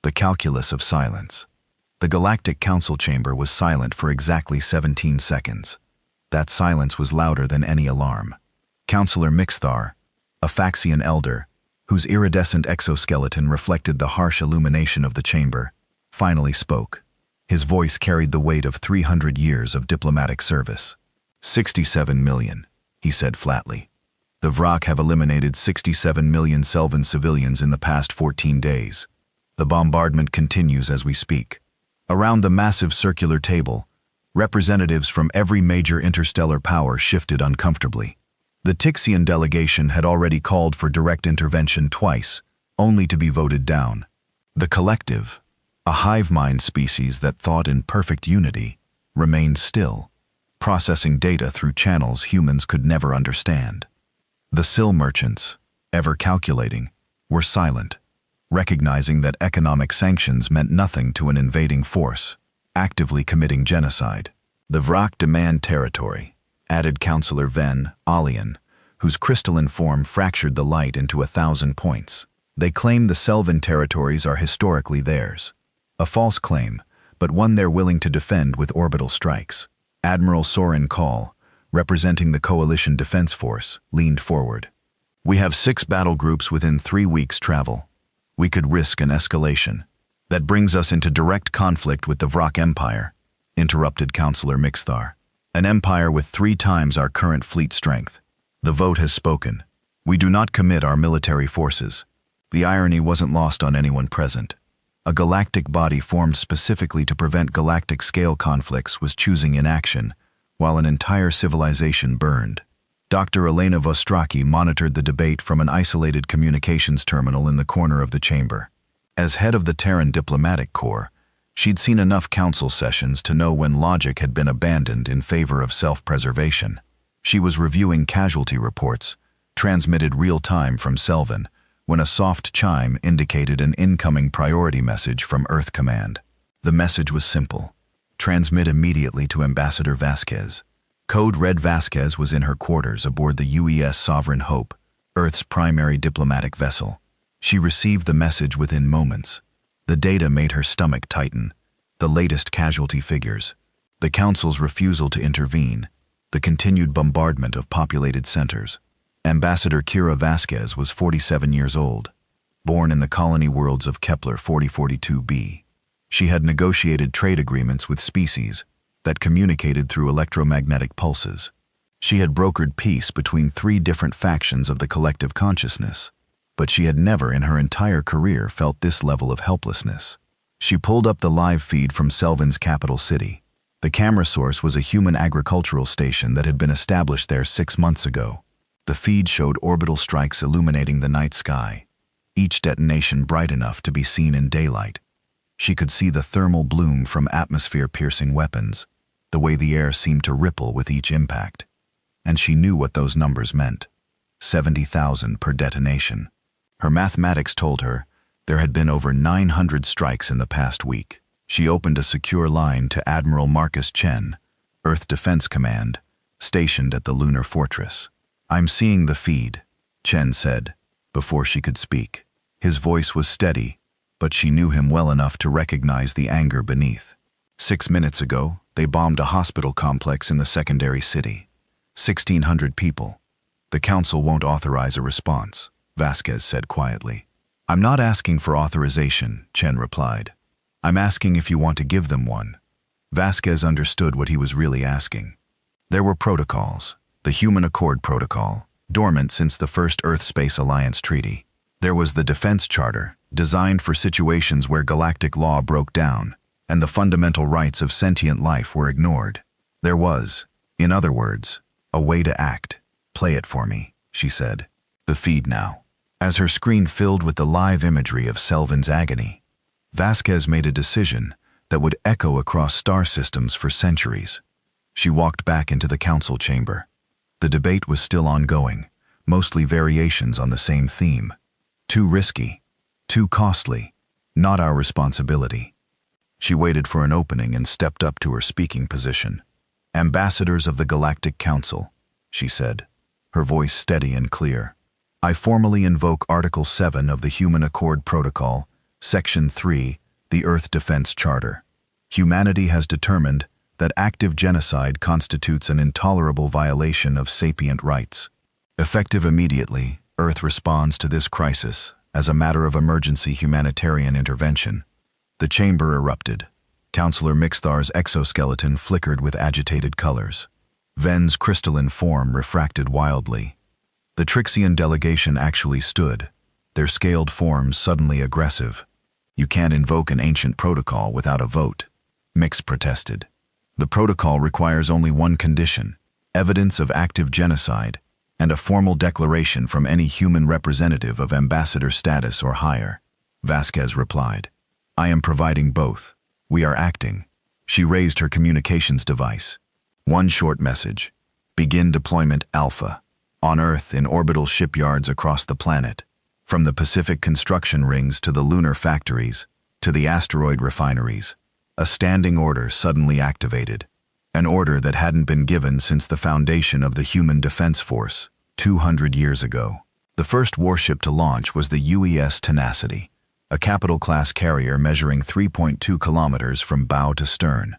The calculus of silence. The Galactic Council chamber was silent for exactly 17 seconds. That silence was louder than any alarm. Counselor Mixthar, a Faxian elder, whose iridescent exoskeleton reflected the harsh illumination of the chamber, finally spoke. His voice carried the weight of 300 years of diplomatic service. 67 million, he said flatly. The Vrock have eliminated 67 million Selvan civilians in the past 14 days. The bombardment continues as we speak. Around the massive circular table, representatives from every major interstellar power shifted uncomfortably. The Tixian delegation had already called for direct intervention twice, only to be voted down. The collective, a hive mind species that thought in perfect unity, remained still, processing data through channels humans could never understand. The Sill merchants, ever calculating, were silent, recognizing that economic sanctions meant nothing to an invading force, actively committing genocide. The Vrock demand territory, added Counselor Ven Alian, whose crystalline form fractured the light into 1,000 points. They claim the Selvan territories are historically theirs. A false claim, but one they're willing to defend with orbital strikes. Admiral Soren Call, representing the Coalition Defense Force, leaned forward. We have 6 battle groups within 3 weeks' travel. We could risk an escalation. That brings us into direct conflict with the Vrock Empire, interrupted Counselor Mixthar. An empire with 3 times our current fleet strength. The vote has spoken. We do not commit our military forces. The irony wasn't lost on anyone present. A galactic body formed specifically to prevent galactic-scale conflicts was choosing inaction, while an entire civilization burned. Dr. Elena Vostraki monitored the debate from an isolated communications terminal in the corner of the chamber. As head of the Terran Diplomatic Corps, she'd seen enough council sessions to know when logic had been abandoned in favor of self-preservation. She was reviewing casualty reports, transmitted real-time from Selvan, when a soft chime indicated an incoming priority message from Earth Command. The message was simple. Transmit immediately to Ambassador Vasquez. Code Red Vasquez was in her quarters aboard the UES Sovereign Hope, Earth's primary diplomatic vessel. She received the message within moments. The data made her stomach tighten. The latest casualty figures, the Council's refusal to intervene, the continued bombardment of populated centers. Ambassador Kira Vasquez was 47 years old, born in the colony worlds of Kepler 4042b. She had negotiated trade agreements with species that communicated through electromagnetic pulses. She had brokered peace between 3 different factions of the collective consciousness, but she had never in her entire career felt this level of helplessness. She pulled up the live feed from Selvan's capital city. The camera source was a human agricultural station that had been established there 6 months ago. The feed showed orbital strikes illuminating the night sky, each detonation bright enough to be seen in daylight. She could see the thermal bloom from atmosphere-piercing weapons, the way the air seemed to ripple with each impact. And she knew what those numbers meant. 70,000 per detonation. Her mathematics told her there had been over 900 strikes in the past week. She opened a secure line to Admiral Marcus Chen, Earth Defense Command, stationed at the Lunar Fortress. I'm seeing the feed, Chen said, before she could speak. His voice was steady, but she knew him well enough to recognize the anger beneath. 6 minutes ago, they bombed a hospital complex in the secondary city. 1,600 people. The Council won't authorize a response, Vasquez said quietly. I'm not asking for authorization, Chen replied. I'm asking if you want to give them one. Vasquez understood what he was really asking. There were protocols. The Human Accord Protocol, dormant since the first Earth-Space Alliance Treaty. There was the Defense Charter, designed for situations where galactic law broke down, and the fundamental rights of sentient life were ignored. There was, in other words, a way to act. Play it for me, she said. The feed now. As her screen filled with the live imagery of Selvan's agony, Vasquez made a decision that would echo across star systems for centuries. She walked back into the council chamber. The debate was still ongoing, mostly variations on the same theme. Too risky, too costly, not our responsibility. She waited for an opening and stepped up to her speaking position. Ambassadors of the Galactic Council, she said, her voice steady and clear. I formally invoke Article 7 of the Human Accord Protocol, Section 3, the Earth Defense Charter. Humanity has determined that active genocide constitutes an intolerable violation of sapient rights. Effective immediately, Earth responds to this crisis as a matter of emergency humanitarian intervention. The chamber erupted. Counselor Mixthar's exoskeleton flickered with agitated colors. Ven's crystalline form refracted wildly. The Trixian delegation actually stood, their scaled forms suddenly aggressive. "You can't invoke an ancient protocol without a vote," Mix protested. "The protocol requires only one condition: evidence of active genocide, and a formal declaration from any human representative of ambassador status or higher." Vasquez replied, "I am providing both. We are acting." She raised her communications device. One short message: "Begin deployment Alpha." On Earth, in orbital shipyards across the planet, from the Pacific construction rings to the lunar factories, to the asteroid refineries, a standing order suddenly activated. An order that hadn't been given since the foundation of the Human Defense Force, 200 years ago. The first warship to launch was the UES Tenacity, a capital-class carrier measuring 3.2 kilometers from bow to stern.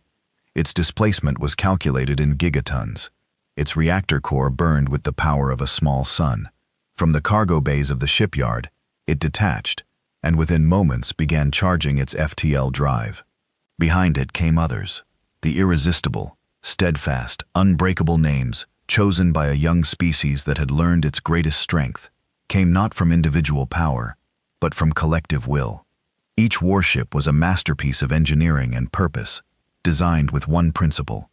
Its displacement was calculated in gigatons. Its reactor core burned with the power of a small sun. From the cargo bays of the shipyard, it detached, and within moments began charging its FTL drive. Behind it came others, the irresistible, steadfast, unbreakable names, chosen by a young species that had learned its greatest strength, came not from individual power, but from collective will. Each warship was a masterpiece of engineering and purpose, designed with one principle: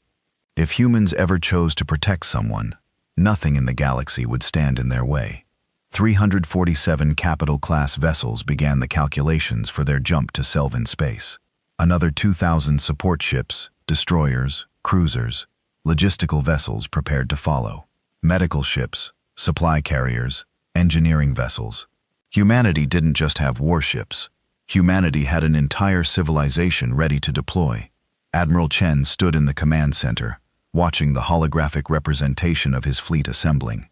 if humans ever chose to protect someone, nothing in the galaxy would stand in their way. 347 capital-class vessels began the calculations for their jump to Kelvin space. Another 2,000 support ships, destroyers, cruisers, logistical vessels prepared to follow. Medical ships, supply carriers, engineering vessels. Humanity didn't just have warships. Humanity had an entire civilization ready to deploy. Admiral Chen stood in the command center, watching the holographic representation of his fleet assembling.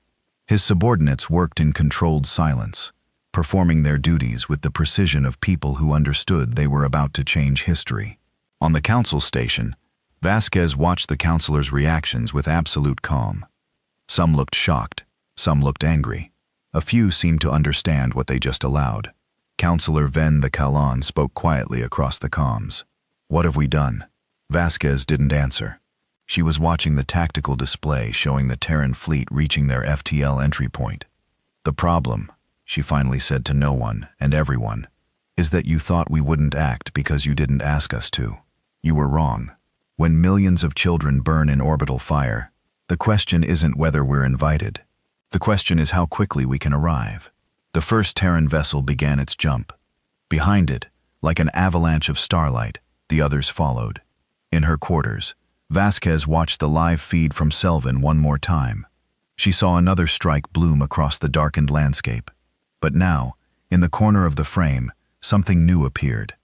His subordinates worked in controlled silence, performing their duties with the precision of people who understood they were about to change history. On the council station, Vasquez watched the counselors' reactions with absolute calm. Some looked shocked, some looked angry. A few seemed to understand what they just allowed. Counselor Ven the Kalan spoke quietly across the comms. "What have we done?" Vasquez didn't answer. She was watching the tactical display showing the Terran fleet reaching their FTL entry point. "The problem," she finally said to no one and everyone, "is that you thought we wouldn't act because you didn't ask us to. You were wrong. When millions of children burn in orbital fire, the question isn't whether we're invited. The question is how quickly we can arrive." The first Terran vessel began its jump. Behind it, like an avalanche of starlight, the others followed. In her quarters, Vasquez watched the live feed from Kelvin one more time. She saw another strike bloom across the darkened landscape. But now, in the corner of the frame, something new appeared.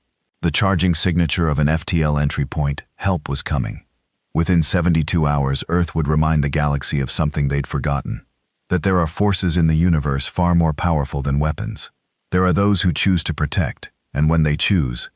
The charging signature of an FTL entry point: help was coming. Within 72 hours, Earth would remind the galaxy of something they'd forgotten: that there are forces in the universe far more powerful than weapons. There are those who choose to protect, and when they choose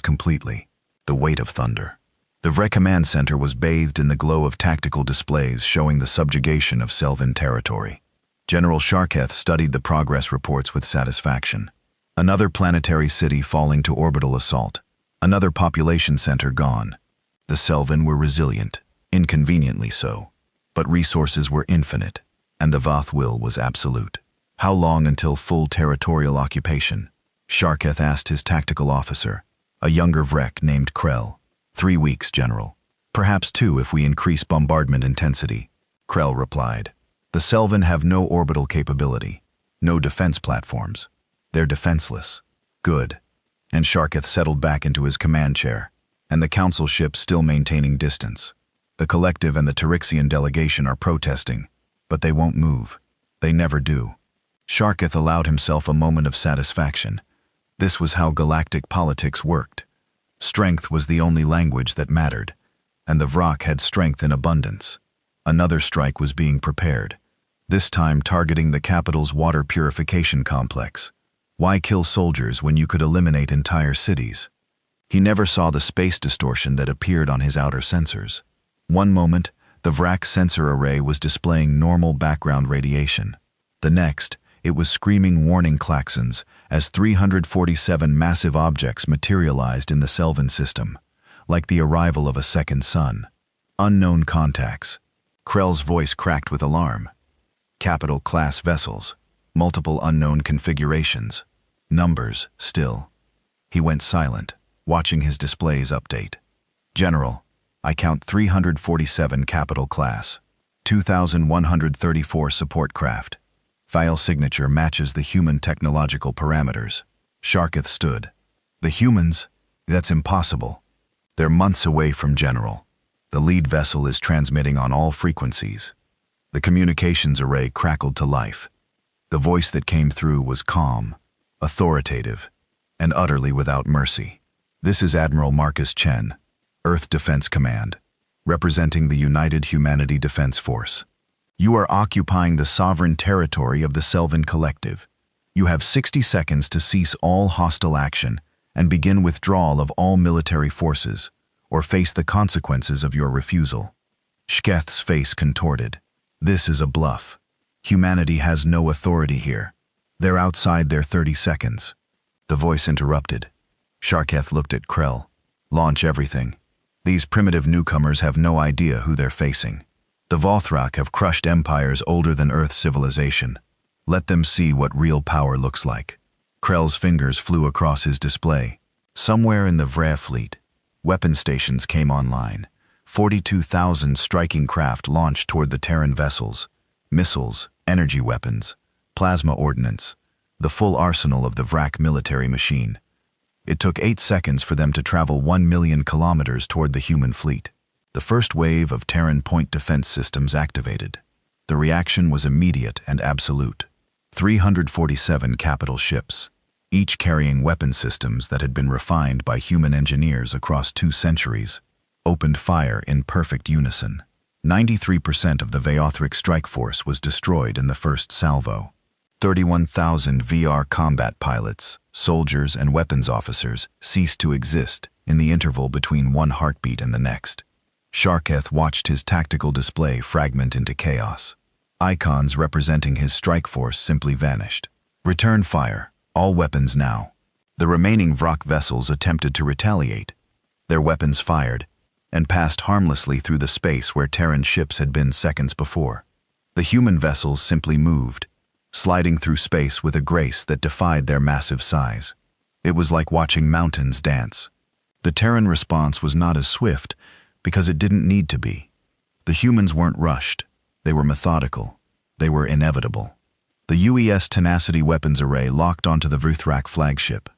completely. The weight of thunder. The Vrock command center was bathed in the glow of tactical displays showing the subjugation of Kelvin territory. General Sharketh studied the progress reports with satisfaction. Another planetary city falling to orbital assault. Another population center gone. The Kelvin were resilient, inconveniently so. But resources were infinite, and the Voth will was absolute. How long until full territorial occupation? Sharketh asked his tactical officer, a younger Vrock named Krell. 3 weeks, General. Perhaps 2 if we increase bombardment intensity. Krell replied. The Kelvin have no orbital capability, no defense platforms. They're defenseless. Good. And Sharketh settled back into his command chair, and the council ship still maintaining distance. The collective and the Tyrixian delegation are protesting, but they won't move. They never do. Sharketh allowed himself a moment of satisfaction. This was how galactic politics worked. Strength was the only language that mattered, and the Vrock had strength in abundance. Another strike was being prepared, this time targeting the capital's water purification complex. Why kill soldiers when you could eliminate entire cities? He never saw the space distortion that appeared on his outer sensors. One moment, the Vrock sensor array was displaying normal background radiation. The next, it was screaming warning klaxons as 347 massive objects materialized in the Selvin system, like the arrival of a second sun. Unknown contacts. Krell's voice cracked with alarm. Capital class vessels. Multiple unknown configurations. Numbers, still. He went silent, watching his displays update. General, I count 347 capital class. 2,134 support craft. File signature matches the human technological parameters. Sharketh stood. The humans? That's impossible. They're months away from General. The lead vessel is transmitting on all frequencies. The communications array crackled to life. The voice that came through was calm, authoritative, and utterly without mercy. This is Admiral Marcus Chen, Earth Defense Command, representing the United Humanity Defense Force. You are occupying the sovereign territory of the Selvin Collective. You have 60 seconds to cease all hostile action and begin withdrawal of all military forces, or face the consequences of your refusal. Shketh's face contorted. This is a bluff. Humanity has no authority here. They're outside their 30 seconds. The voice interrupted. Sharketh looked at Krell. Launch everything. These primitive newcomers have no idea who they're facing. The Vrock have crushed empires older than Earth's civilization. Let them see what real power looks like. Krell's fingers flew across his display. Somewhere in the Vrock fleet, weapon stations came online. 42,000 striking craft launched toward the Terran vessels. Missiles, energy weapons, plasma ordnance, the full arsenal of the Vrock military machine. It took 8 seconds for them to travel 1 million kilometers toward the human fleet. The first wave of Terran point defense systems activated. The reaction was immediate and absolute. 347 capital ships, each carrying weapon systems that had been refined by human engineers across 2 centuries, opened fire in perfect unison. 93% of the Vrock strike force was destroyed in the first salvo. 31,000 VR combat pilots, soldiers, and weapons officers ceased to exist in the interval between one heartbeat and the next. Sharketh watched his tactical display fragment into chaos. Icons representing his strike force simply vanished. Return fire. All weapons now. The remaining Vrock vessels attempted to retaliate. Their weapons fired and passed harmlessly through the space where Terran ships had been seconds before. The human vessels simply moved, sliding through space with a grace that defied their massive size. It was like watching mountains dance. The Terran response was not as swift, because it didn't need to be. The humans weren't rushed. They were methodical. They were inevitable. The UES Tenacity weapons array locked onto the Vrock flagship.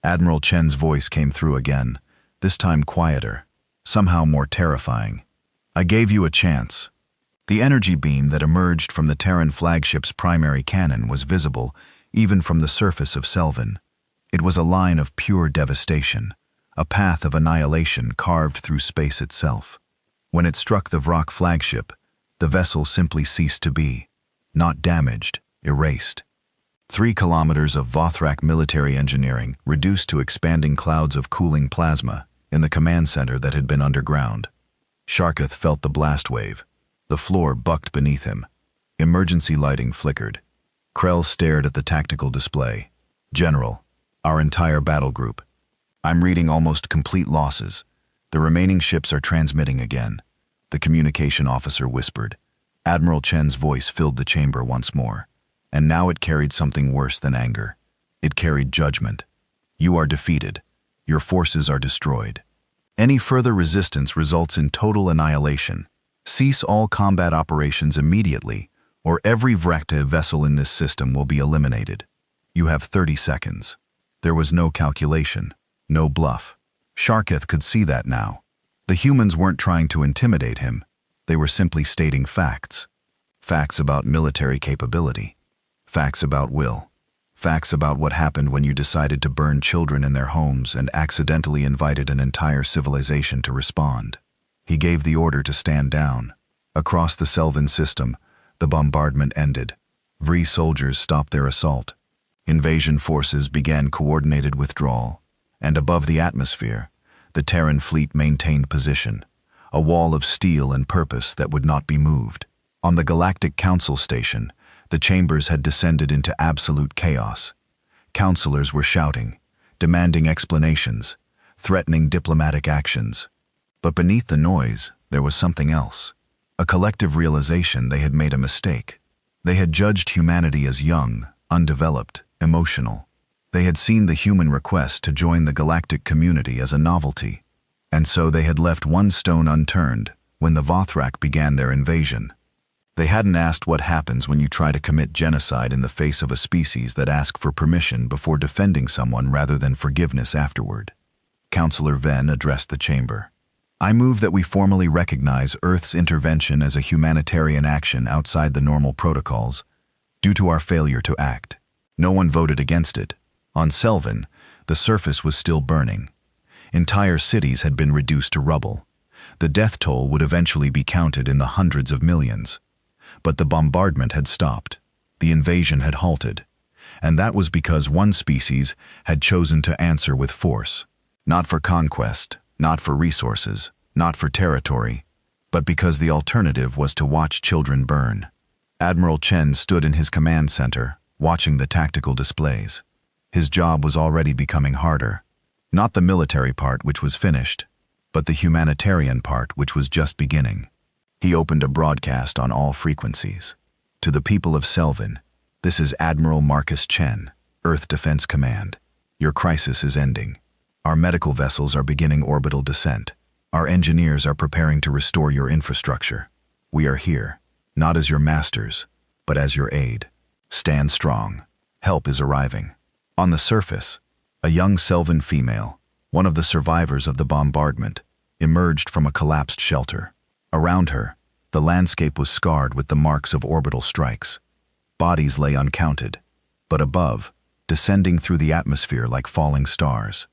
Admiral Chen's voice came through again, this time quieter, somehow more terrifying. I gave you a chance. The energy beam that emerged from the Terran flagship's primary cannon was visible even from the surface of Selvin. It was a line of pure devastation, a path of annihilation carved through space itself. When it struck the Vrock flagship, the vessel simply ceased to be, not damaged, erased. 3 kilometers of Vrock military engineering reduced to expanding clouds of cooling plasma in the command center that had been underground. Sharketh felt the blast wave. The floor bucked beneath him. Emergency lighting flickered. Krell stared at the tactical display. General, our entire battle group. I'm reading almost complete losses. The remaining ships are transmitting again. The communication officer whispered. Admiral Chen's voice filled the chamber once more. And now it carried something worse than anger. It carried judgment. You are defeated. Your forces are destroyed. Any further resistance results in total annihilation. Cease all combat operations immediately, or every Vrock vessel in this system will be eliminated. You have 30 seconds. There was no calculation, no bluff. Sharketh could see that now. The humans weren't trying to intimidate him. They were simply stating facts. Facts about military capability. Facts about will. Facts about what happened when you decided to burn children in their homes and accidentally invited an entire civilization to respond. He gave the order to stand down. Across the Selvin system, the bombardment ended. Vree soldiers stopped their assault. Invasion forces began coordinated withdrawal, and above the atmosphere, the Terran fleet maintained position, a wall of steel and purpose that would not be moved. On the Galactic Council station, the chambers had descended into absolute chaos. Counselors were shouting, demanding explanations, threatening diplomatic actions. But beneath the noise, there was something else. A collective realization they had made a mistake. They had judged humanity as young, undeveloped, emotional. They had seen the human request to join the galactic community as a novelty. And so they had left one stone unturned when the Vrock began their invasion. They hadn't asked what happens when you try to commit genocide in the face of a species that asks for permission before defending someone rather than forgiveness afterward. Counselor Venn addressed the chamber. I move that we formally recognize Earth's intervention as a humanitarian action outside the normal protocols, due to our failure to act. No one voted against it. On Selvin, the surface was still burning. Entire cities had been reduced to rubble. The death toll would eventually be counted in the hundreds of millions. But the bombardment had stopped. The invasion had halted. And that was because one species had chosen to answer with force. Not for conquest, not for resources, not for territory, but because the alternative was to watch children burn. Admiral Chen stood in his command center, watching the tactical displays. His job was already becoming harder. Not the military part, which was finished, but the humanitarian part, which was just beginning. He opened a broadcast on all frequencies. To the people of Selvin, this is Admiral Marcus Chen, Earth Defense Command. Your crisis is ending. Our medical vessels are beginning orbital descent. Our engineers are preparing to restore your infrastructure. We are here, not as your masters, but as your aid. Stand strong. Help is arriving. On the surface, a young Selvin female, one of the survivors of the bombardment, emerged from a collapsed shelter. Around her, the landscape was scarred with the marks of orbital strikes. Bodies lay uncounted, but above, descending through the atmosphere like falling stars.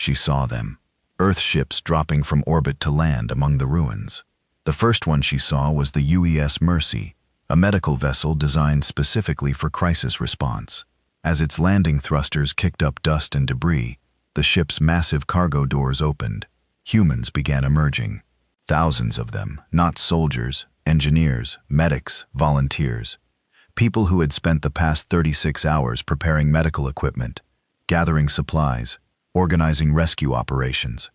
She saw them, Earth ships dropping from orbit to land among the ruins. The first one she saw was the UES Mercy, a medical vessel designed specifically for crisis response. As its landing thrusters kicked up dust and debris, the ship's massive cargo doors opened. Humans began emerging. Thousands of them, not soldiers, engineers, medics, volunteers. People who had spent the past 36 hours preparing medical equipment, gathering supplies, organizing rescue operations.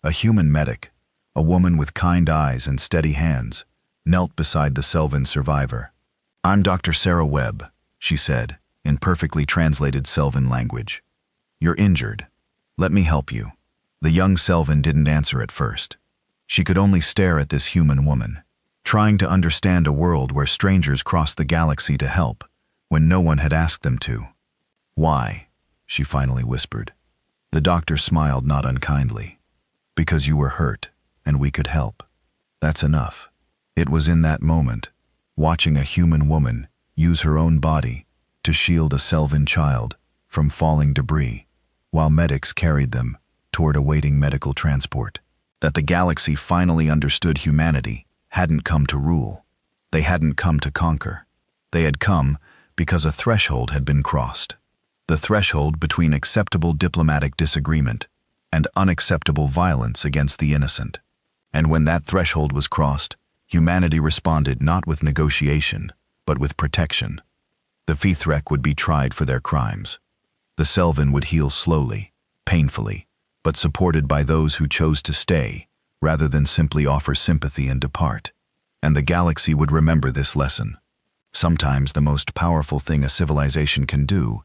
A human medic, a woman with kind eyes and steady hands, knelt beside the Selvin survivor. I'm Dr. Sarah Webb, she said, in perfectly translated Selvin language. You're injured. Let me help you. The young Selvin didn't answer at first. She could only stare at this human woman, trying to understand a world where strangers crossed the galaxy to help, when no one had asked them to. Why? She finally whispered. The doctor smiled not unkindly. Because you were hurt, and we could help. That's enough. It was in that moment, watching a human woman use her own body to shield a Selvin child from falling debris, while medics carried them toward awaiting medical transport, that the galaxy finally understood humanity hadn't come to rule. They hadn't come to conquer. They had come because a threshold had been crossed. The threshold between acceptable diplomatic disagreement and unacceptable violence against the innocent. And when that threshold was crossed, humanity responded not with negotiation, but with protection. The Vrock would be tried for their crimes. The Selvin would heal slowly, painfully, but supported by those who chose to stay, rather than simply offer sympathy and depart. And the galaxy would remember this lesson. Sometimes the most powerful thing a civilization can do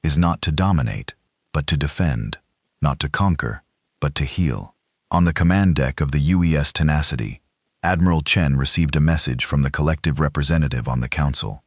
is not to dominate, but to defend, not to conquer, but to heal. On the command deck of the UES Tenacity, Admiral Chen received a message from the collective representative on the council.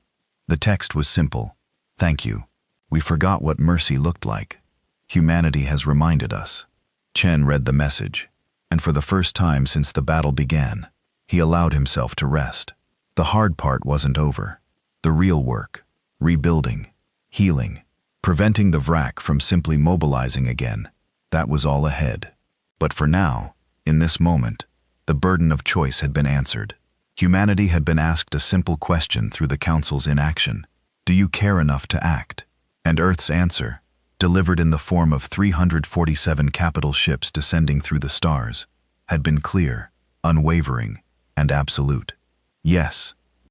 The text was simple. Thank you. We forgot what mercy looked like. Humanity has reminded us. Chen read the message, and for the first time since the battle began, he allowed himself to rest. The hard part wasn't over. The real work, rebuilding, healing, preventing the Vrock from simply mobilizing again, that was all ahead. But for now, in this moment, the burden of choice had been answered. Humanity had been asked a simple question through the Council's inaction. Do you care enough to act? And Earth's answer, delivered in the form of 347 capital ships descending through the stars, had been clear, unwavering, and absolute. Yes,